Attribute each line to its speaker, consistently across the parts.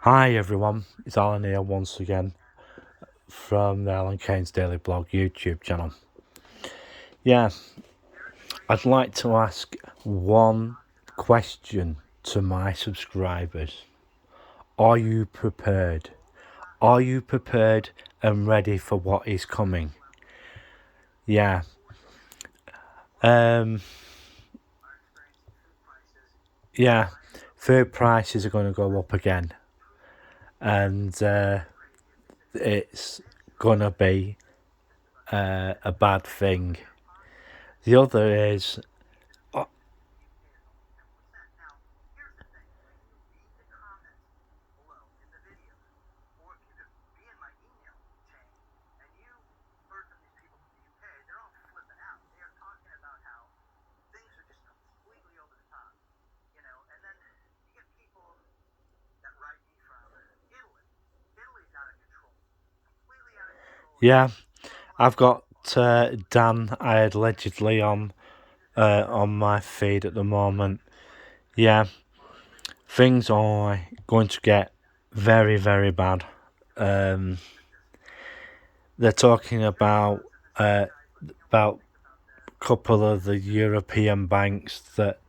Speaker 1: Hi everyone, it's Alan here once again from the Alan Keynes Daily Blog YouTube channel. Yeah, I'd like to ask one question to my subscribers. Are you prepared? Are you prepared and ready for what is coming? Yeah. Yeah, food prices are going to go up again, and it's going to be a bad thing. The other is yeah, I've got Dan allegedly on my feed at the moment. Yeah, things are going to get very, very bad. They're talking about a couple of the European banks that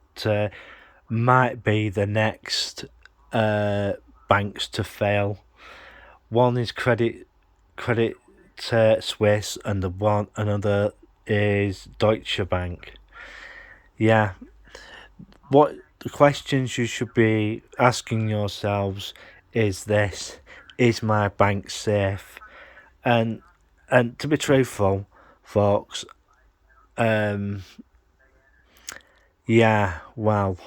Speaker 1: might be the next banks to fail. One is Credit Suisse, and another is Deutsche Bank. Yeah, what the questions you should be asking yourselves is this: is my bank safe? And to be truthful, folks, yeah, well,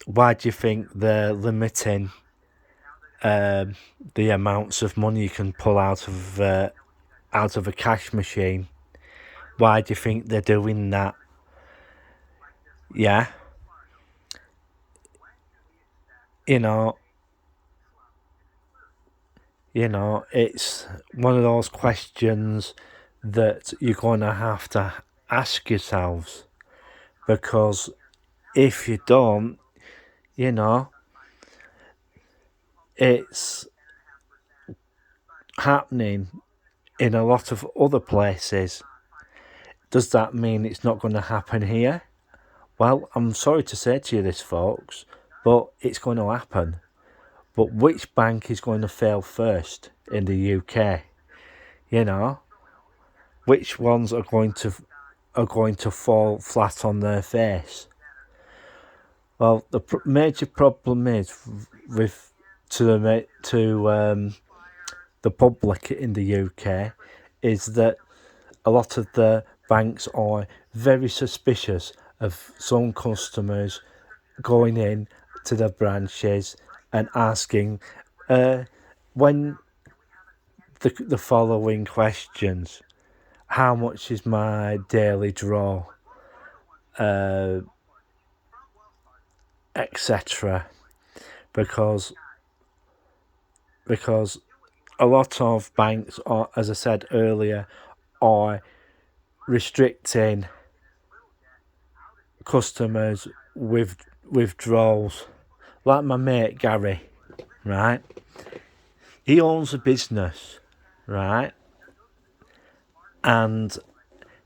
Speaker 1: why do you think they're limiting the amounts of money you can pull out of a cash machine? Why do you think they're doing that? Yeah, you know, it's one of those questions that you're going to have to ask yourselves, because if you don't, it's happening in a lot of other places. Does that mean it's not going to happen here? Well, I'm sorry to say to you this, folks, but it's going to happen. But which bank is going to fail first in the UK? Which ones are going to fall flat on their face? Well, the major problem is with the public in the UK is that a lot of the banks are very suspicious of some customers going in to the branches and asking when the following questions: how much is my daily draw, etc. Because a lot of banks are, as I said earlier, are restricting customers with withdrawals. Like my mate Gary, right? He owns a business, right? And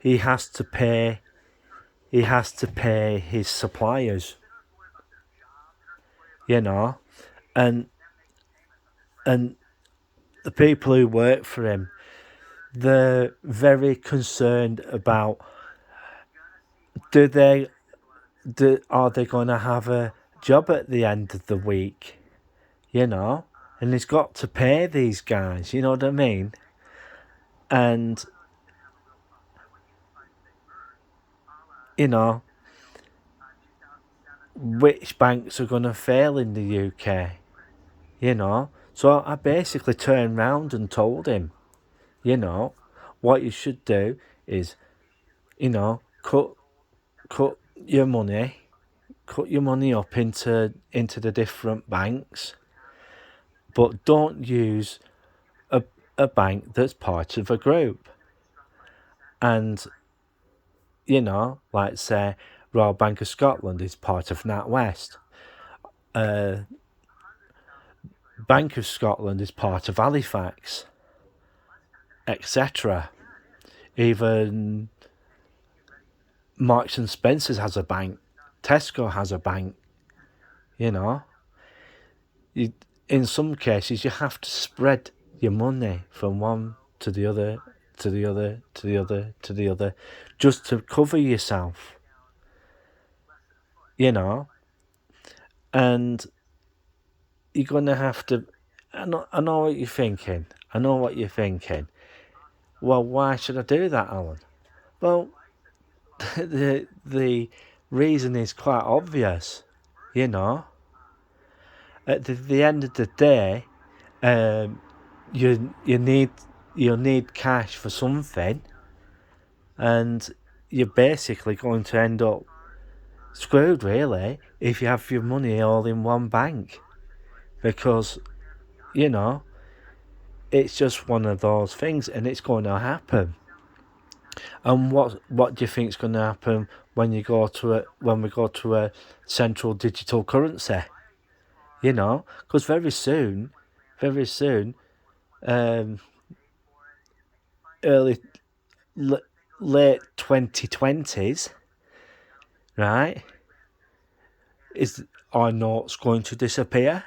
Speaker 1: he has to pay his suppliers, and the people who work for him, they're very concerned about are they going to have a job at the end of the week, and he's got to pay these guys, you know what I mean? And which banks are going to fail in the UK, So I basically turned round and told him, what you should do is, cut your money, up into the different banks, but don't use a bank that's part of a group. And like say Royal Bank of Scotland is part of NatWest. Bank of Scotland is part of Halifax, etc. Even Marks and Spencer's has a bank. Tesco has a bank. You know, in some cases you have to spread your money from one to the other, to the other, to the other, to the other, just to cover yourself. You know, and you're gonna have to. I know what you're thinking. I know what you're thinking. Well, why should I do that, Alan? Well, the reason is quite obvious. You know, at the end of the day, you'll need cash for something, and you're basically going to end up screwed, really, if you have your money all in one bank, because you know it's just one of those things, and it's going to happen. And what do you think is going to happen when we go to a central digital currency? You know, because very soon, early late 2020s, right? Is our notes going to disappear?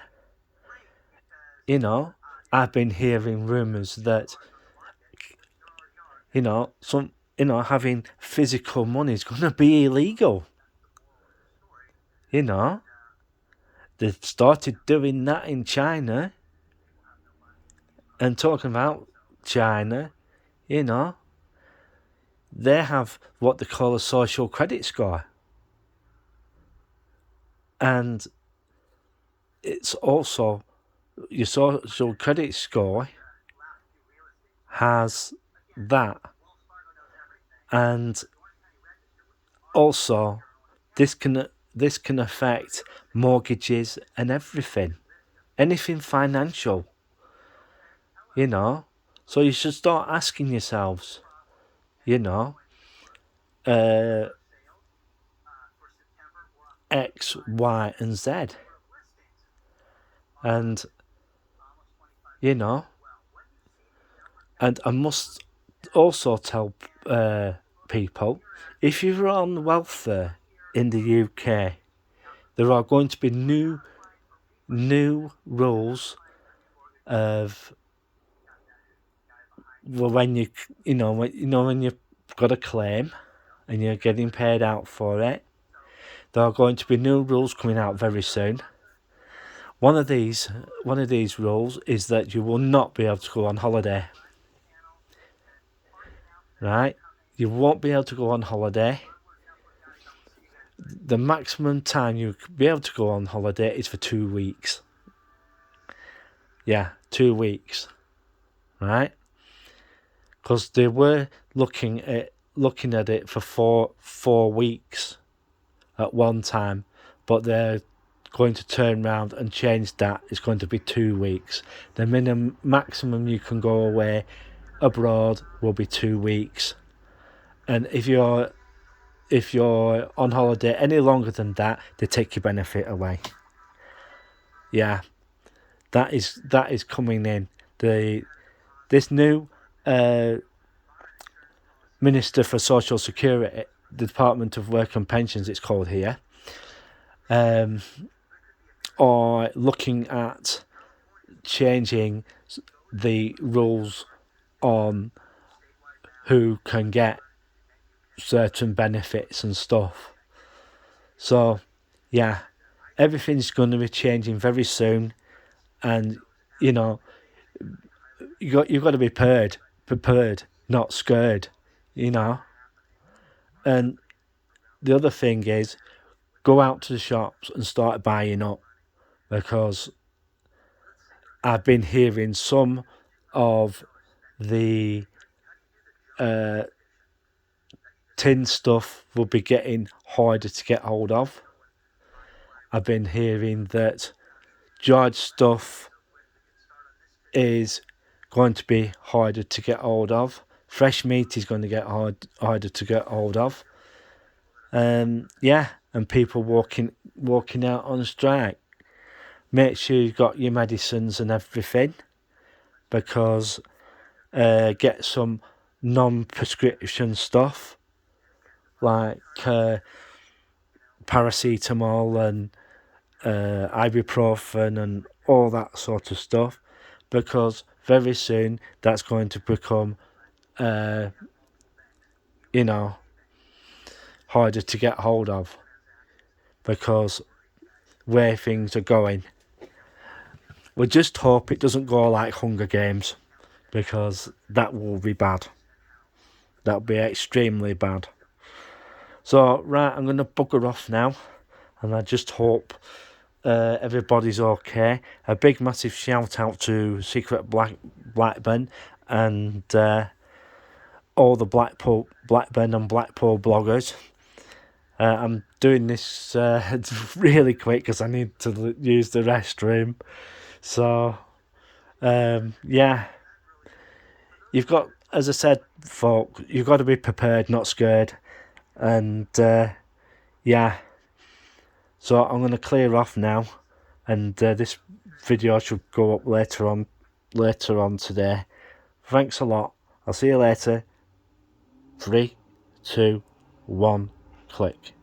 Speaker 1: You know, I've been hearing rumours that having physical money is going to be illegal. You know, they've started doing that in China. And talking about China, you know, they have what they call a social credit score. And it's also, your social credit score has that. And also, this can affect mortgages and everything. Anything financial. You know, so you should start asking yourselves, you know, X, Y, and Z. And, you know, and I must also tell people, if you're on welfare in the UK, there are going to be new rules of when when you've got a claim and you're getting paid out for it. There are going to be new rules coming out very soon. One of these rules is that you will not be able to go on holiday. Right? You won't be able to go on holiday. The maximum time you'll be able to go on holiday is for 2 weeks. Yeah, 2 weeks. Right? Because they were looking at it for 4 weeks at one time, but they're going to turn around and change that. It's going to be 2 weeks. The maximum you can go away abroad will be 2 weeks, and if you're on holiday any longer than that, they take your benefit away. Yeah, that is coming in. This new Minister for Social Security, the Department of Work and Pensions, it's called here, are looking at changing the rules on who can get certain benefits and stuff. So, yeah, everything's going to be changing very soon, and you know, you've got to be prepared, not scared. You know, and the other thing is, go out to the shops and start buying up, because I've been hearing some of the tin stuff will be getting harder to get hold of. I've been hearing that George stuff is going to be harder to get hold of. Fresh meat is going to get harder to get hold of. And people walking out on strike. make sure you've got your medicines and everything, because get some non-prescription stuff like paracetamol and ibuprofen and all that sort of stuff, because very soon that's going to become harder to get hold of, because where things are going. We just hope it doesn't go like Hunger Games, because that will be bad. That will be extremely bad. So, right, I'm going to bugger off now, and I just hope everybody's okay. A big massive shout out to Secret Blackburn and all the Blackburn and Blackpool bloggers. I'm doing this really quick because I need to use the restroom. So, yeah. You've got, as I said, folk, you've got to be prepared, not scared. And, yeah. So I'm going to clear off now. And this video should go up later on today. Thanks a lot. I'll see you later. 3, 2, 1, click.